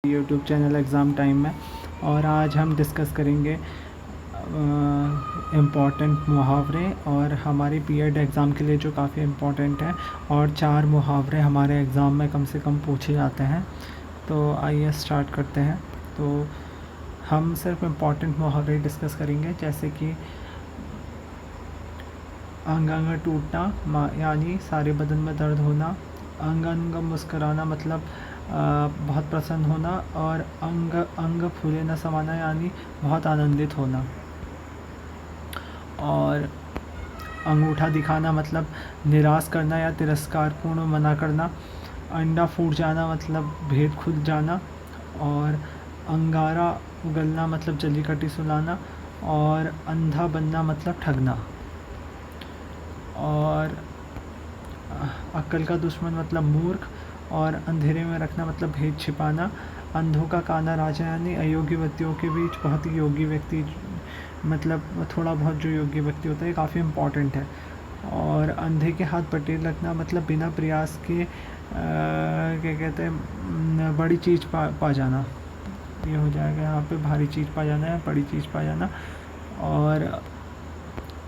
YouTube channel exam time में। और आज हम डिस्कस करेंगे इम्पॉर्टेंट मुहावरे और हमारी बीएड एग्ज़ाम के लिए जो काफ़ी इम्पॉर्टेंट है, और 4 मुहावरे हमारे एग्ज़ाम में कम से कम पूछे जाते हैं। तो आइए स्टार्ट करते हैं। तो हम सिर्फ इम्पॉर्टेंट मुहावरे डिस्कस करेंगे, जैसे कि अंग अंग टूटना यानी सारे बदन में दर्द होना, अंग अंग मुस्कराना मतलब बहुत प्रसन्न होना, और अंग अंग फूले न समाना यानी बहुत आनंदित होना, और अंगूठा दिखाना मतलब निराश करना या तिरस्कारपूर्ण मना करना, अंडा फूट जाना मतलब भेद खुल जाना, और अंगारा उगलना मतलब जली कटी सुलाना, और अंधा बनना मतलब ठगना, और अक्ल का दुश्मन मतलब मूर्ख, और अंधेरे में रखना मतलब भेद छिपाना, अंधों का काना राजा यानी अयोग्य व्यक्तियों के बीच बहुत ही योग्य व्यक्ति, मतलब थोड़ा बहुत जो योग्य व्यक्ति होता है, काफ़ी इम्पॉर्टेंट है। और अंधे के हाथ बटेर रखना मतलब बिना प्रयास के क्या कहते हैं बड़ी चीज़ पा जाना, ये हो जाएगा यहाँ पे भारी चीज़ पा जाना है, बड़ी चीज़ पा जाना। और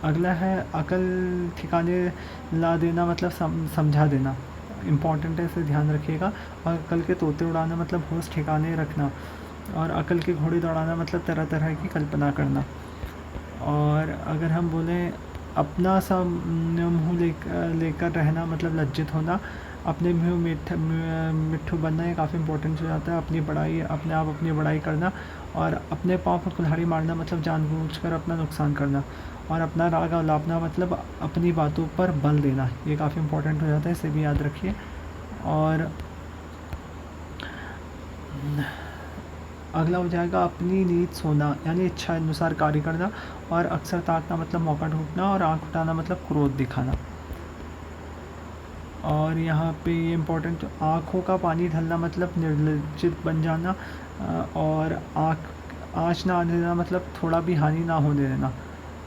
अगला है अकल ठिकाने ला देना मतलब समझा देना, इम्पॉर्टेंट है, इसे ध्यान रखिएगा। और अकल के तोते उड़ाना मतलब होश ठिकाने रखना, और अकल के घोड़े दौड़ाना मतलब तरह तरह की कल्पना करना। और अगर हम बोलें अपना सा मुँह लेकर रहना मतलब लज्जित होना, अपने मुँह मिट्ठू बनना, ये काफ़ी इंपॉर्टेंट हो जाता है। अपने आप अपनी बड़ाई करना, और अपने पाँव पर कुल्हाड़ी मारना मतलब जानबूझकर अपना नुकसान करना, और अपना राग अलापना मतलब अपनी बातों पर बल देना, ये काफ़ी इंपॉर्टेंट हो जाता है, इसे भी याद रखिए। और अगला हो जाएगा अपनी नीत सोना यानी इच्छा अनुसार कार्य करना, और अक्सर ताकना मतलब मौका ढूंढना, और आंख उठाना मतलब क्रोध दिखाना। और यहाँ पे ये इम्पोर्टेंट, आँखों का पानी ढलना मतलब निर्लज्जित बन जाना, और आँच ना आने देना मतलब थोड़ा भी हानि ना होने देना,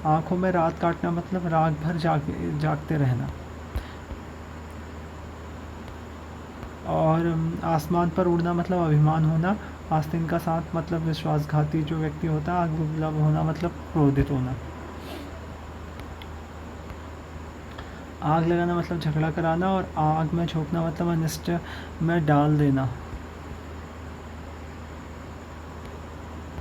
आँखों में रात काटना मतलब रात भर जागते रहना, और आसमान पर उड़ना मतलब अभिमान होना, आस्तीन का साथ मतलब विश्वासघाती जो व्यक्ति होता है, आग बुझला होना मतलब क्रोधित होना, आग लगाना मतलब झगड़ा कराना, और आग में झोंकना मतलब अनिष्ट में डाल देना,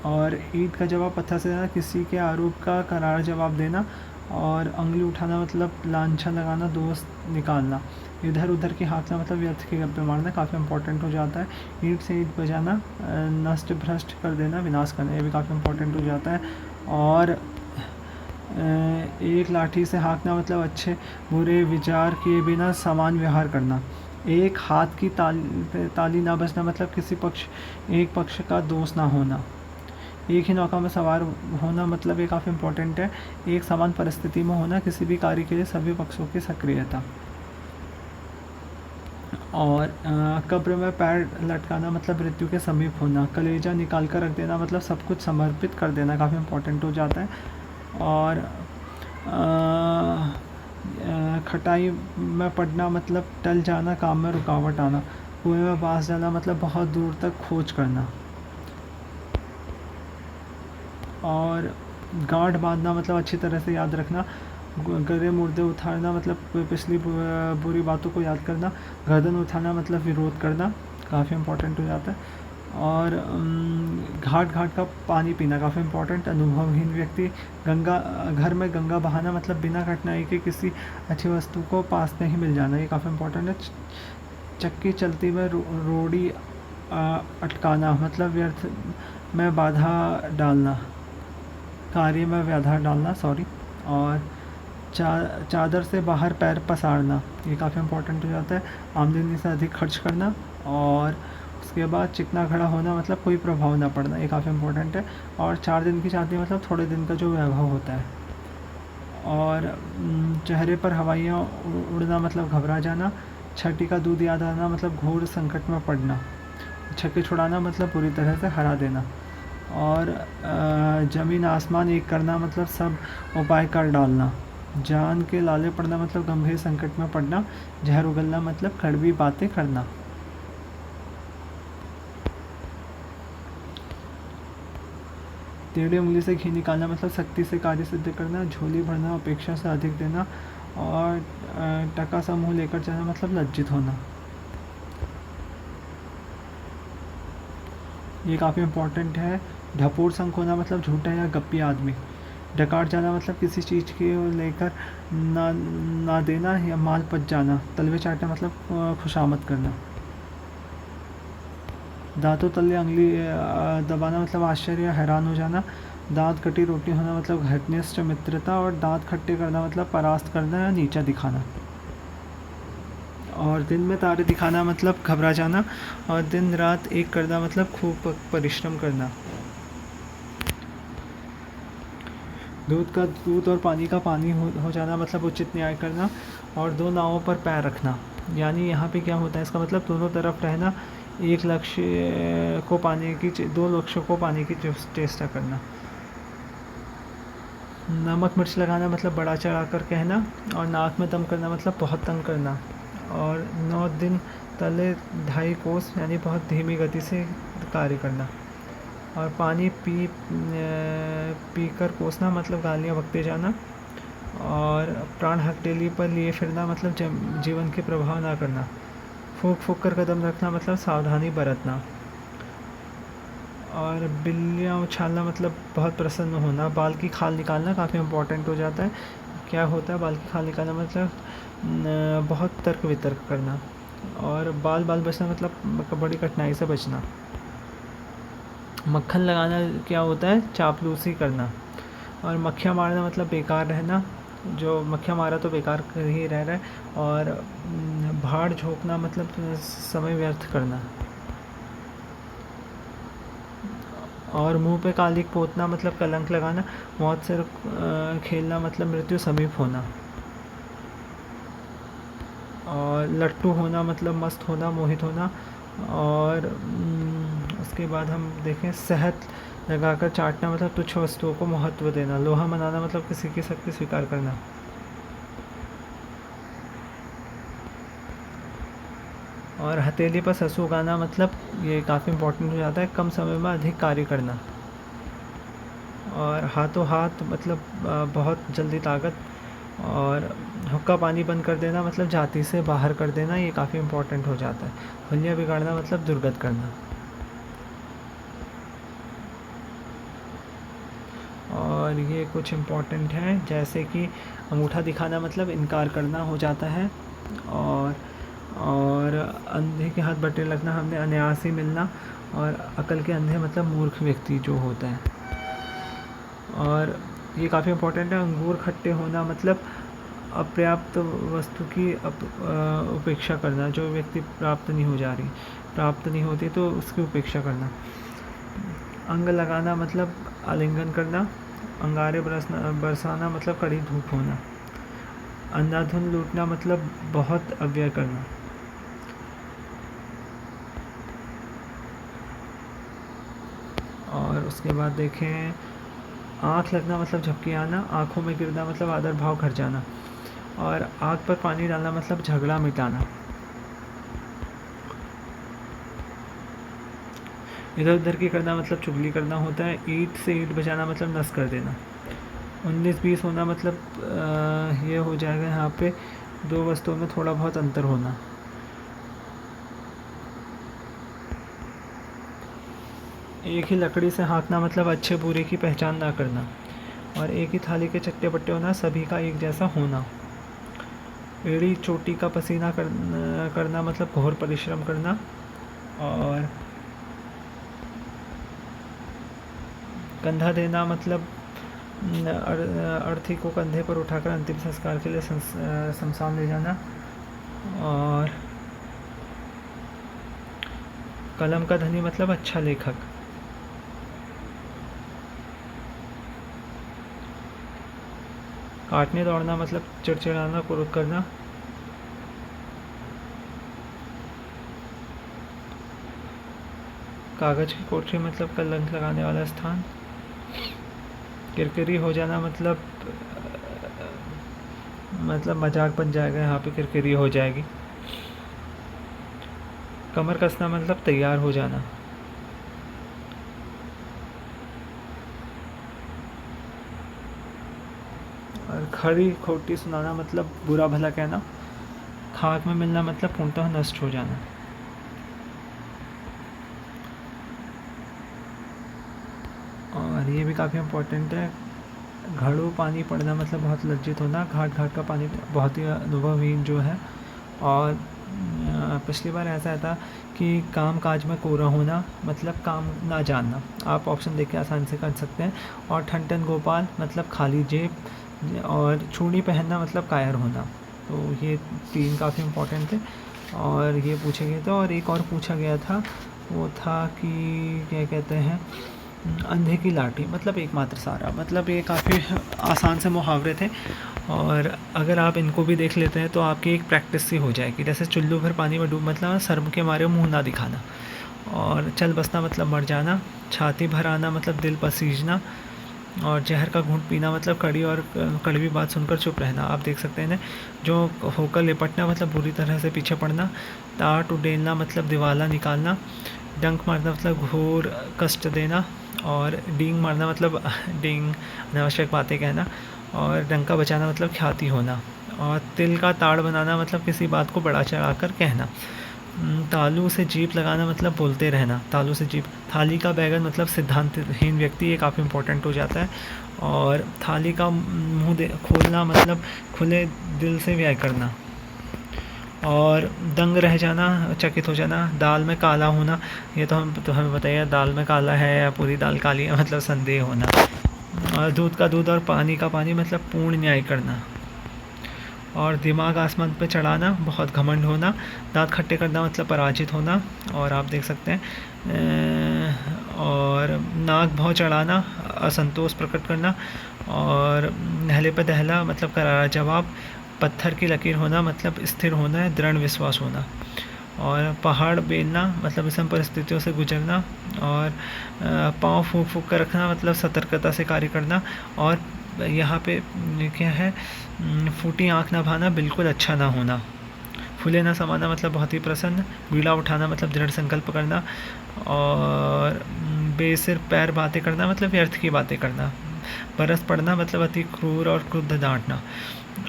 और ईंट का जवाब पत्थर से देना, किसी के आरोप का करार जवाब देना, और उंगली उठाना मतलब लांछन लगाना, दोस्त निकालना, इधर उधर की हाँकना मतलब व्यर्थ के गप्पे मारना, काफ़ी इंपॉर्टेंट हो जाता है। ईंट से ईंट बजाना, नष्ट भ्रष्ट कर देना, विनाश करना, ये भी काफ़ी इंपॉर्टेंट हो जाता है। और एक लाठी से हाँकना मतलब अच्छे बुरे विचार किए बिना समान व्यवहार करना, एक हाथ की ताली ना बजना मतलब किसी एक पक्ष का दोष ना होना, एक ही नौका में सवार होना मतलब ये काफ़ी इंपॉर्टेंट है, एक समान परिस्थिति में होना, किसी भी कार्य के लिए सभी पक्षों की सक्रियता। और कब्र में पैर लटकाना मतलब मृत्यु के समीप होना, कलेजा निकाल कर रख देना मतलब सब कुछ समर्पित कर देना, काफ़ी इंपॉर्टेंट हो जाता है। और खटाई में पड़ना मतलब टल जाना, काम में रुकावट आना, कुएं में बांस डालना मतलब बहुत दूर तक खोज करना, और गांठ बांधना मतलब अच्छी तरह से याद रखना, गरे मुर्दे उठाना मतलब पिछली बुरी बातों को याद करना, गर्दन उठाना मतलब विरोध करना, काफ़ी इंपॉर्टेंट हो जाता है। और घाट घाट का पानी पीना, काफ़ी इंपॉर्टेंट, अनुभवहीन व्यक्ति, घर में गंगा बहाना मतलब बिना कठिनाई के किसी अच्छी वस्तु को पास नहीं मिल जाना, ये काफ़ी इंपॉर्टेंट है। चक्की चलती में रोड़ी अटकाना मतलब व्यर्थ में बाधा डालना, कार्य में बाधा डालना, सॉरी। और चादर से बाहर पैर पसारना, ये काफ़ी इंपॉर्टेंट हो जाता है, आमदनी से अधिक खर्च करना, और उसके बाद चिकना खड़ा होना मतलब कोई प्रभाव ना पड़ना, ये काफ़ी इंपॉर्टेंट है। और 4 दिन की चांदनी मतलब थोड़े दिन का जो वैभव होता है। और चेहरे पर हवाइयाँ उड़ना मतलब घबरा जाना, छठी का दूध याद आना मतलब घोर संकट में पड़ना, छक्के छुड़ाना मतलब पूरी तरह से हरा देना, और ज़मीन आसमान एक करना मतलब सब उपाय कर डालना, जान के लाले पड़ना मतलब गंभीर संकट में पड़ना, जहर उगलना मतलब कड़वी बातें करना। टेढ़ी उंगली से घी निकालना मतलब सख्ती से कार्य सिद्ध करना। झोली भरना अपेक्षा से अधिक देना। और टका सा मुँह लेकर जाना मतलब लज्जित होना। ये काफ़ी इम्पोर्टेंट है। ढपोर संख होना मतलब झूठा या गप्पी आदमी। डकार जाना मतलब किसी चीज़ के लेकर ना देना या माल पच जाना। तलवे चाटना मतलब खुशामद करना। दांतों तले उंगली दबाना मतलब आश्चर्य या हैरान हो जाना। दांत कटी रोटी होना मतलब घनिष्ठ मित्रता। और दांत खट्टे करना मतलब परास्त करना या नीचा दिखाना। और दिन में तारे दिखाना मतलब घबरा जाना। और दिन रात एक करना मतलब खूब परिश्रम करना। दूध का दूध और पानी का पानी हो जाना मतलब उचित न्याय करना। और दो नावों पर पैर रखना, यानी यहाँ पे क्या होता है, इसका मतलब दोनों तरफ रहना, एक लक्ष्य को पाने की दो लक्ष्यों को पाने की चेष्टा करना। नमक मिर्च लगाना मतलब बड़ा चढ़ा कर कहना। और नाक में दम करना मतलब बहुत तंग करना। और 9 दिन तले 2.5 कोस यानी बहुत धीमी गति से कार्य करना। और पानी पी कर कोसना मतलब गालियाँ बकते जाना। और प्राण हथेली पर लिए फिरना मतलब जीवन के प्रभाव ना करना। फूंक फूंक कर कदम रखना मतलब सावधानी बरतना। और बिल्लियाँ उछालना मतलब बहुत प्रसन्न होना। बाल की खाल निकालना काफ़ी इम्पोर्टेंट हो जाता है। क्या होता है बाल की खाल निकालना मतलब बहुत तर्क वितर्क करना। और बाल बचना मतलब बड़ी कठिनाई से बचना। मक्खन लगाना क्या होता है, चापलूसी करना। और मक्खियाँ मारना मतलब बेकार रहना, जो मक्खियाँ मारा तो बेकार ही रह रहा है। और भाड़ झोंकना मतलब समय व्यर्थ करना। और मुंह पे कालिक पोतना मतलब कलंक लगाना। मौत से खेलना मतलब मृत्यु समीप होना। और लट्टू होना मतलब मस्त होना, मोहित होना। और उसके बाद हम देखें, सेहत लगाकर चाटना मतलब तुच्छ वस्तुओं को महत्व देना। लोहा मनाना मतलब किसी की शक्ति स्वीकार करना। और हथेली पर ससु गाना मतलब ये काफ़ी इम्पोर्टेंट हो जाता है, कम समय में अधिक कार्य करना। और हाथों हाथ मतलब बहुत जल्दी ताकत। और हुक्का पानी बंद कर देना मतलब जाति से बाहर कर देना, ये काफ़ी इम्पोर्टेंट हो जाता है। हुलिया बिगाड़ना मतलब दुर्गत करना। और ये कुछ इम्पोर्टेंट है, जैसे कि अंगूठा दिखाना मतलब इनकार करना हो जाता है। और अंधे के हाथ बटे लगना हमने अनायास ही मिलना। और अकल के अंधे मतलब मूर्ख व्यक्ति जो होता है। और ये काफ़ी इम्पोर्टेंट है, अंगूर खट्टे होना मतलब अपर्याप्त वस्तु की उपेक्षा करना। जो व्यक्ति प्राप्त नहीं होती तो उसकी उपेक्षा करना। अंग लगाना मतलब आलिंगन करना। अंगारे बरसाना मतलब कड़ी धूप होना। अंधाधुंध लूटना मतलब बहुत अव्यय करना। और उसके बाद देखें, आँख लगना मतलब झपकी आना। आँखों में गिरना मतलब आदर भाव घर जाना। और आग पर पानी डालना मतलब झगड़ा मिटाना। इधर उधर की करना मतलब चुगली करना होता है। ईंट से ईंट बजाना मतलब नस कर देना। 19-20 होना मतलब ये हो जाएगा यहाँ पे दो वस्तुओं में थोड़ा बहुत अंतर होना। एक ही लकड़ी से हाँकना मतलब अच्छे बुरे की पहचान ना करना। और एक ही थाली के चट्टे बट्टे होना, सभी का एक जैसा होना। एड़ी चोटी का पसीना करना मतलब घोर परिश्रम करना। और कंधा देना मतलब अर्थी को कंधे पर उठाकर अंतिम संस्कार के लिए शमशान ले जाना। और कलम का धनी मतलब अच्छा लेखक। काटने दौड़ना मतलब चिड़चिड़ाना, क्रोध करना। कागज की कोठरी मतलब कलंक लगाने वाला स्थान। किरकिरी हो जाना मतलब मजाक बन जाएगा, यहाँ पे किरकिरी हो जाएगी। कमर कसना मतलब तैयार हो जाना। और खरी खोटी सुनाना मतलब बुरा भला कहना। खाक में मिलना मतलब पूर्णतः नष्ट हो जाना। और ये भी काफ़ी इम्पोर्टेंट है। घड़ों पानी पड़ना मतलब बहुत लज्जित होना। घाट घाट का पानी बहुत ही अनुभवहीन जो है। और पिछली बार ऐसा था कि काम काज में कोरा होना मतलब काम ना जानना। आप ऑप्शन देख के आसानी से कर सकते हैं। और ठन ठन गोपाल मतलब खाली जेब। और चूड़ी पहनना मतलब कायर होना। तो ये 3 काफ़ी इम्पोर्टेंट थे और ये पूछे गए थे। और एक और पूछा गया था, वो था कि क्या कहते हैं, अंधे की लाठी मतलब एकमात्र सहारा। मतलब ये काफ़ी आसान से मुहावरे थे और अगर आप इनको भी देख लेते हैं तो आपकी एक प्रैक्टिस सी हो जाएगी। जैसे चुल्लू भर पानी में डूब मतलब शर्म के मारे मुंह ना दिखाना। और चल बसना मतलब मर जाना। छाती भर आना मतलब दिल पसीजना। और जहर का घूंट पीना मतलब कड़ी और कड़वी बात सुनकर चुप रहना। आप देख सकते हैं ना, जो होकर लिपटना मतलब बुरी तरह से पीछे पड़ना। टाट उडेलना मतलब दिवाला निकालना। डंक मारना मतलब घोर कष्ट देना। और डींग मारना मतलब डींग अनावश्यक बातें कहना। और डंका बचाना मतलब ख्याति होना। और तिल का ताड़ बनाना मतलब किसी बात को बढ़ा चढ़ा कर कहना। तालू से जीप लगाना मतलब बोलते रहना। तालू से जीप। थाली का बैगन मतलब सिद्धांतहीन व्यक्ति, ये काफ़ी इंपॉर्टेंट हो जाता है। और थाली का मुंह खोलना मतलब खुले दिल से व्यय करना। और दंग रह जाना, चकित हो जाना। दाल में काला होना, ये तो हमें बताइए दाल में काला है या पूरी दाल काली है, मतलब संदेह होना। और दूध का दूध और पानी का पानी मतलब पूर्ण न्याय करना। और दिमाग आसमान पे चढ़ाना बहुत घमंड होना। दांत खट्टे करना मतलब पराजित होना। और आप देख सकते हैं और नाक भौं चढ़ाना असंतोष प्रकट करना। और नहले पे दहला मतलब करारा जवाब। पत्थर की लकीर होना मतलब स्थिर होना है, दृढ़ विश्वास होना। और पहाड़ बेलना मतलब विषम परिस्थितियों से गुजरना। और पाँव फूंक फूंक कर रखना मतलब सतर्कता से कार्य करना। और यहाँ पे क्या है, फूटी आँख ना भाना बिल्कुल अच्छा ना होना। फूले ना समाना मतलब बहुत ही प्रसन्न। बीड़ा उठाना मतलब दृढ़ संकल्प करना। और बेसिर पैर बातें करना मतलब व्यर्थ की बातें करना। बरस पड़ना मतलब अति क्रूर और क्रुद्ध डांटना।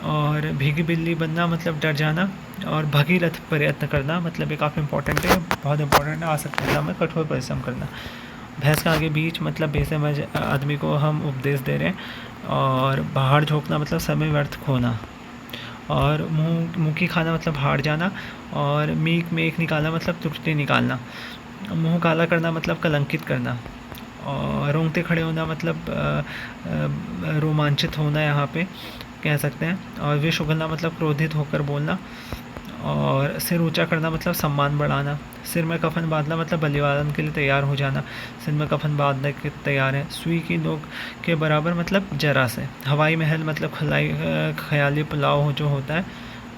और भीगी बिल्ली बनना मतलब डर जाना। और भगीरथ प्रयत्न करना मतलब ये काफ़ी इंपॉर्टेंट है, बहुत इंपॉर्टेंट है। आसक्ति में कठोर परिश्रम करना। भैंस का आगे बीच मतलब बेसमझ आदमी को हम उपदेश दे रहे हैं। और बाहर झोंकना मतलब समय व्यर्थ खोना। और मुँह की खाना मतलब हार जाना। और मीक में एक निकालना मतलब त्रुटि निकालना। मुँह काला करना मतलब कलंकित करना। और रोंगटे खड़े होना मतलब रोमांचित होना यहाँ पे कह सकते हैं। और विष उगलना मतलब क्रोधित होकर बोलना। और सिर ऊंचा करना मतलब सम्मान बढ़ाना। सिर में कफन बांधना मतलब बलिदान के लिए तैयार हो जाना। सिर में कफन बांधने के तैयार है। सुई की नोक के बराबर मतलब जरा से। हवाई महल मतलब ख्याली पुलाव जो होता है।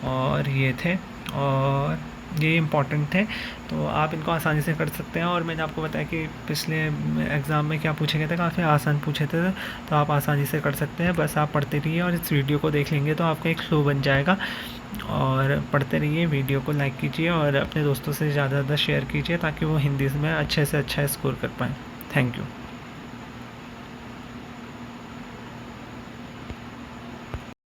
और ये थे और ये इम्पॉर्टेंट थे, तो आप इनको आसानी से कर सकते हैं। और मैंने आपको बताया कि पिछले एग्ज़ाम में क्या पूछे गए थे, काफ़ी आसान पूछे थे, तो आप आसानी से कर सकते हैं। बस आप पढ़ते रहिए और इस वीडियो को देख लेंगे तो आपका एक फ्लो बन जाएगा। और पढ़ते रहिए, वीडियो को लाइक कीजिए और अपने दोस्तों से ज़्यादा शेयर कीजिए ताकि वो हिंदी में अच्छे से अच्छा स्कोर कर पाएँ। Thank you.